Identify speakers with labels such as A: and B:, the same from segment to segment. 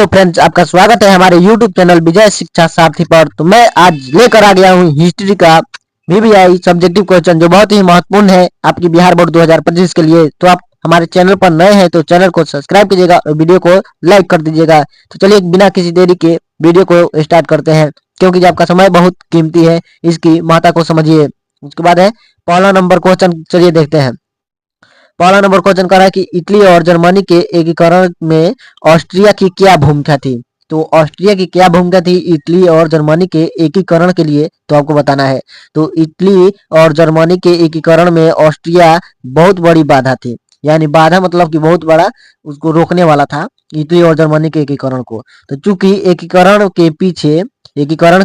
A: Hello friends, आपका स्वागत है हमारे यूट्यूब चैनल विजय शिक्षा सारथी पर। तो मैं आज लेकर आ गया हूँ हिस्ट्री का वीवीआई सब्जेक्टिव क्वेश्चन, जो बहुत ही महत्वपूर्ण है आपकी बिहार बोर्ड 2025 के लिए। तो आप हमारे चैनल पर नए हैं तो चैनल को सब्सक्राइब कीजिएगा और वीडियो को लाइक कर दीजिएगा। तो चलिए बिना किसी देरी के वीडियो को स्टार्ट करते हैं, क्योंकि आपका समय बहुत कीमती है, इसकी महत्ता को समझिए। उसके बाद है पहला नंबर क्वेश्चन, चलिए देखते हैं। पहला नंबर क्वेश्चन कर रहा है कि इटली और जर्मनी के एकीकरण में ऑस्ट्रिया की क्या भूमिका थी। तो ऑस्ट्रिया की क्या भूमिका थी इटली और जर्मनी के एकीकरण के लिए, तो आपको बताना है। तो इटली और जर्मनी के एकीकरण में ऑस्ट्रिया बहुत बड़ी बाधा थी, यानी बाधा मतलब कि बहुत बड़ा उसको रोकने वाला था इटली और जर्मनी के एकीकरण को। तो चूंकि एकीकरण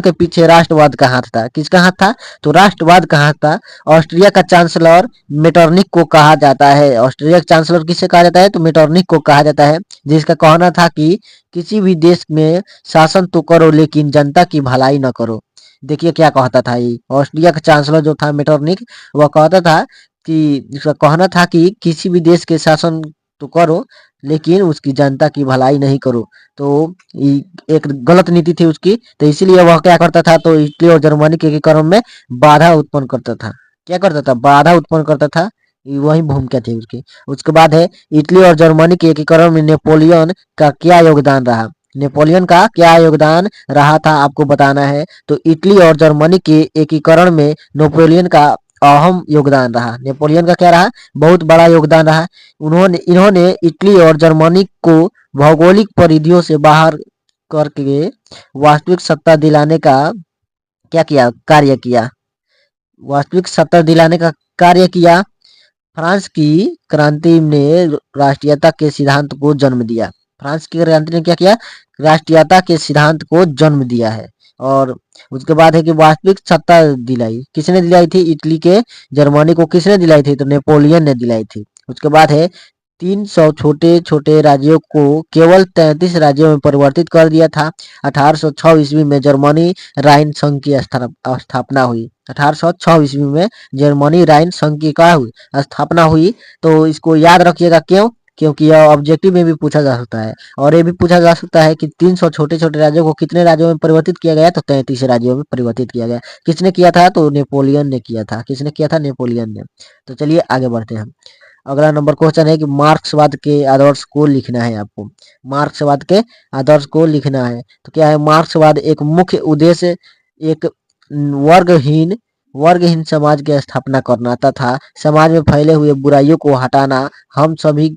A: के पीछे राष्ट्रवाद का हाथ था। किसका हाथ था? तो राष्ट्रवाद का हाथ था। ऑस्ट्रिया का चांसलर मेटरनिक को कहा जाता है। ऑस्ट्रिया का चांसलर किसे कहा जाता है? तो मेटरनिक को कहा जाता है, जिसका कहना था कि किसी भी देश में शासन तो करो लेकिन जनता की भलाई न करो। देखिए क्या कहता था ये ऑस्ट्रिया का चांसलर जो था मेटरनिक, वह कहता था कि इसका कहना था कि किसी भी देश के शासन तो करो लेकिन उसकी जनता की भलाई नहीं करो। तो एक गलत नीति थी उसकी, तो इसीलिए वह क्या करता था, तो इटली और जर्मनी के एकीकरण में बाधा उत्पन्न करता था। क्या करता था? बाधा उत्पन्न करता था। वही भूमिका थी उसकी। उसके बाद है इटली और जर्मनी के एकीकरण में नेपोलियन का क्या योगदान रहा। नेपोलियन का क्या योगदान रहा था आपको बताना है। तो इटली और जर्मनी के एकीकरण में नेपोलियन का अहम योगदान रहा। नेपोलियन का क्या रहा? बहुत बड़ा योगदान रहा। इन्होंने इटली और जर्मनी को भौगोलिक परिधियों से बाहर करके वास्तविक सत्ता दिलाने का कार्य किया। वास्तविक सत्ता दिलाने का कार्य किया। फ्रांस की क्रांति ने राष्ट्रीयता के सिद्धांत को जन्म दिया। फ्रांस की क्रांति ने क्या किया? राष्ट्रीयता के सिद्धांत को जन्म दिया है। और उसके बाद है कि वास्तविक सत्ता दिलाई। किसने दिलाई थी? इटली के जर्मनी को किसने दिलाई थी? तो नेपोलियन ने दिलाई थी। उसके बाद है 300 छोटे छोटे राज्यों को केवल 33 राज्यों में परिवर्तित कर दिया था। 1806 ईस्वी में जर्मनी राइन संघ की स्थापना हुई। 1806 ईस्वी में जर्मनी राइन संघ की स्थापना हुई। तो इसको याद रखिएगा। क्यों? क्योंकि यह ऑब्जेक्टिव में भी पूछा जा सकता है, और ये भी पूछा जा सकता है कि 300 छोटे छोटे राज्यों को कितने राज्यों में परिवर्तित किया गया। तो 33 राज्यों में परिवर्तित किया गया। किसने किया था? तो नेपोलियन ने किया था। किसने किया था? नेपोलियन ने। तो चलिए आगे बढ़ते हैं। अगला नंबर क्वेश्चन है कि मार्क्सवाद के आदर्श को लिखना है आपको। मार्क्सवाद के आदर्श को लिखना है। तो क्या है? मार्क्सवाद एक मुख्य उद्देश्य एक वर्गहीन समाज की स्थापना करना तथा समाज में फैले हुए बुराइयों को हटाना। हम सभी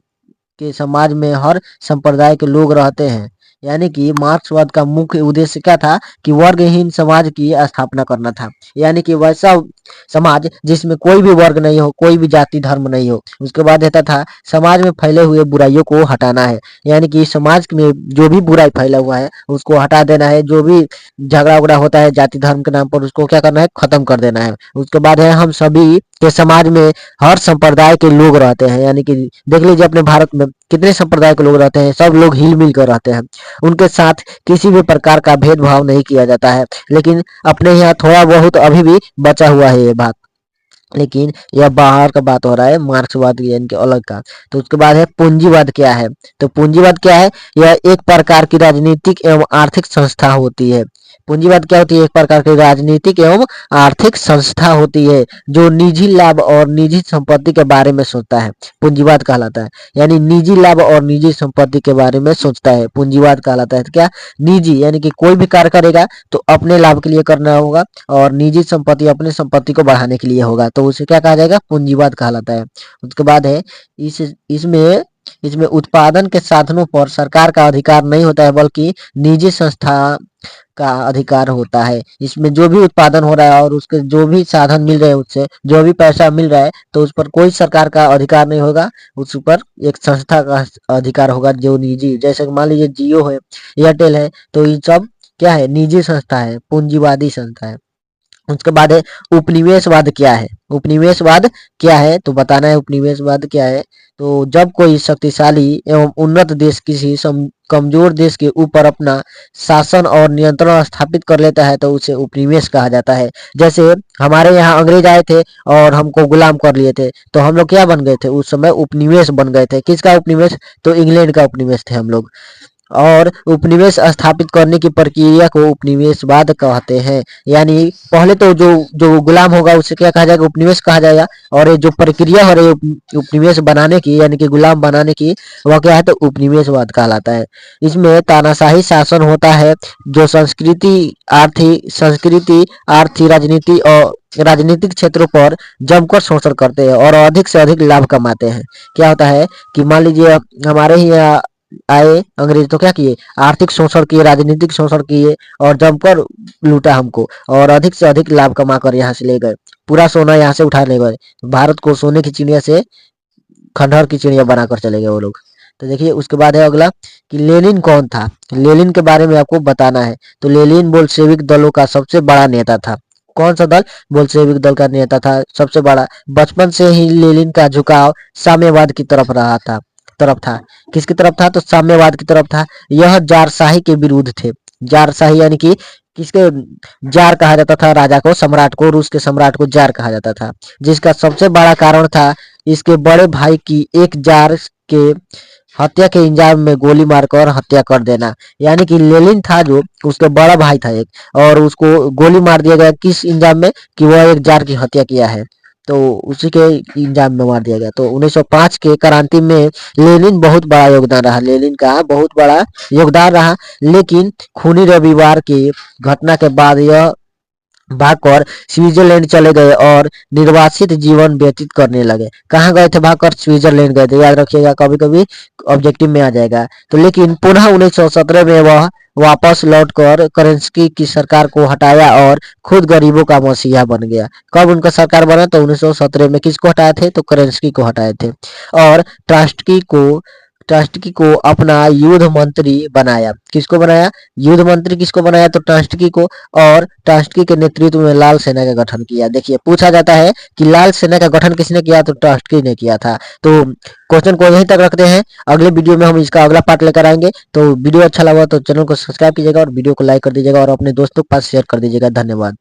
A: के समाज में हर संप्रदाय के लोग रहते हैं। यानी कि मार्क्सवाद का मुख्य उद्देश्य क्या था? कि वर्गहीन समाज की स्थापना करना था। यानी कि वैसा समाज जिसमें कोई भी वर्ग नहीं हो, कोई भी जाति धर्म नहीं हो। उसके बाद रहता था समाज में फैले हुए बुराइयों को हटाना है। यानी कि समाज में जो भी बुराई फैला हुआ है उसको हटा देना है। जो भी झगड़ा उगड़ा होता है जाति धर्म के नाम पर, उसको क्या करना है? खत्म कर देना है। उसके बाद है हम सभी के समाज में हर संप्रदाय के लोग रहते हैं। यानी कि देख लीजिए अपने भारत में कितने संप्रदाय के लोग रहते हैं, सब लोग हिल मिल कर रहते हैं। उनके साथ किसी भी प्रकार का भेदभाव नहीं किया जाता है। लेकिन अपने यहाँ थोड़ा बहुत अभी भी बचा हुआ है ये बात, लेकिन यह बाहर का बात हो रहा है, मार्क्सवाद यानी कि अलग का। तो उसके बाद है पूंजीवाद क्या है। तो पूंजीवाद क्या है? यह एक प्रकार की राजनीतिक एवं आर्थिक संस्था होती है। पूंजीवाद क्या होती है? एक प्रकार की राजनीतिक एवं आर्थिक संस्था होती है जो निजी लाभ और निजी संपत्ति के बारे में सोचता है। पूंजीवाद कहलाता है। यानी निजी लाभ और निजी संपत्ति के बारे में सोचता है, पूंजीवाद कहलाता है। तो क्या? निजी यानी कि कोई भी कार्य करेगा तो अपने लाभ के लिए करना होगा, और निजी संपत्ति अपने संपत्ति को बढ़ाने के लिए होगा। तो उसे क्या कहा जाएगा? पूंजीवाद कहलाता है। उसके बाद है इसमें उत्पादन के साधनों पर सरकार का अधिकार नहीं होता है, बल्कि निजी संस्था का अधिकार होता है। इसमें जो भी उत्पादन हो रहा है और उसके जो भी साधन मिल रहे हैं, उससे जो भी पैसा मिल रहा है, तो उस पर कोई सरकार का अधिकार नहीं होगा। उस पर एक संस्था का अधिकार होगा जो निजी, जैसे मान लीजिए जियो है, एयरटेल है, तो ये सब क्या है? निजी संस्था है, पूंजीवादी संस्था है। उसके बाद है उपनिवेशवाद क्या है। उपनिवेशवाद क्या है तो बताना है उपनिवेशवाद क्या है। तो जब कोई शक्तिशाली एवं उन्नत देश किसी कमजोर देश के ऊपर अपना शासन और नियंत्रण स्थापित कर लेता है तो उसे उपनिवेश कहा जाता है। जैसे हमारे यहाँ अंग्रेज आए थे और हमको गुलाम कर लिए थे, तो हम लोग क्या बन गए थे? उस समय उपनिवेश बन गए थे। किसका उपनिवेश? तो इंग्लैंड का उपनिवेश थे हम लोग। और उपनिवेश स्थापित करने की प्रक्रिया को उपनिवेशवाद कहते हैं। यानी पहले तो जो जो गुलाम होगा उसे क्या कहा जाएगा, उपनिवेश कहा जाएगा। और ये जो प्रक्रिया हो रही है उपनिवेश बनाने की यानी कि गुलाम बनाने की, वह क्या है, तो उपनिवेशवाद कहलाता है। इसमें तानाशाही शासन होता है जो आर्थिक राजनीति और राजनीतिक क्षेत्रों पर जमकर शोषण करते हैं और अधिक से अधिक लाभ कमाते हैं। क्या होता है कि मान लीजिए हमारे ही यहाँ आए अंग्रेज, तो क्या किए, आर्थिक शोषण किए, राजनीतिक शोषण किए और जमकर लूटा हमको और अधिक से अधिक लाभ कमा कर यहाँ से ले गए। पूरा सोना यहाँ से उठा ले गए, भारत को सोने की चिड़िया से खंडहर की चिड़िया बनाकर चले गए वो लोग। तो देखिए उसके बाद है अगला कि लेनिन कौन था। लेनिन के बारे में आपको बताना है। तो लेनिन बोल्शेविक दलों का सबसे बड़ा नेता था। कौन सा दल, बोल्शेविक दल का नेता था, सबसे बड़ा। बचपन से ही लेनिन का झुकाव साम्यवाद की तरफ था। किसकी तरफ था, तो साम्यवाद की तरफ था। यह जारशाही के विरुद्ध थे। जारशाही यानी कि किसके, जार कहा जाता था राजा को, सम्राट को, रूस के सम्राट को जार कहा जाता था। जिसका सबसे बड़ा कारण था इसके बड़े भाई की एक जार के हत्या के इंजाम में गोली मारकर हत्या कर देना। यानी कि लेनिन था जो, उसका बड़ा भाई था एक, और उसको गोली मार दिया गया किस इंजाम में, कि वह एक जार की हत्या किया है, तो उसी के इंजाम में मार दिया गया। तो 1905 के क्रांति में लेनिन बहुत बड़ा योगदान रहा, लेनिन का बहुत बड़ा योगदान रहा। लेकिन खूनी रविवार की घटना के बाद यह भागकर स्विट्जरलैंड चले गए और निर्वासित जीवन व्यतीत करने लगे। कहाँ गए थे, भागकर स्विट्जरलैंड गए थे, याद रखिएगा, कभी कभी ऑब्जेक्टिव में आ जाएगा। तो लेकिन पुनः 1917 में वह वापस लौटकर केरेंस्की की सरकार को हटाया और खुद गरीबों का मसीहा बन गया। कब उनका सरकार बना, तो 1917 में। किसको हटाए थे, तो केरेंस्की को हटाए थे। और ट्रास्टकी को अपना युद्ध मंत्री बनाया। किसको बनाया, युद्ध मंत्री किसको बनाया, तो ट्रास्टकी को। और ट्रास्टकी के नेतृत्व में लाल सेना का गठन किया। देखिए पूछा जाता है कि लाल सेना का गठन किसने किया, तो ट्रास्टकी ने किया था। तो क्वेश्चन को यहीं तक रखते हैं, अगले वीडियो में हम इसका अगला पार्ट लेकर आएंगे। तो वीडियो अच्छा लगा तो चैनल को सब्सक्राइब कीजिएगा और वीडियो को लाइक कर दीजिएगा और अपने दोस्तों के पास शेयर कर दीजिएगा। धन्यवाद।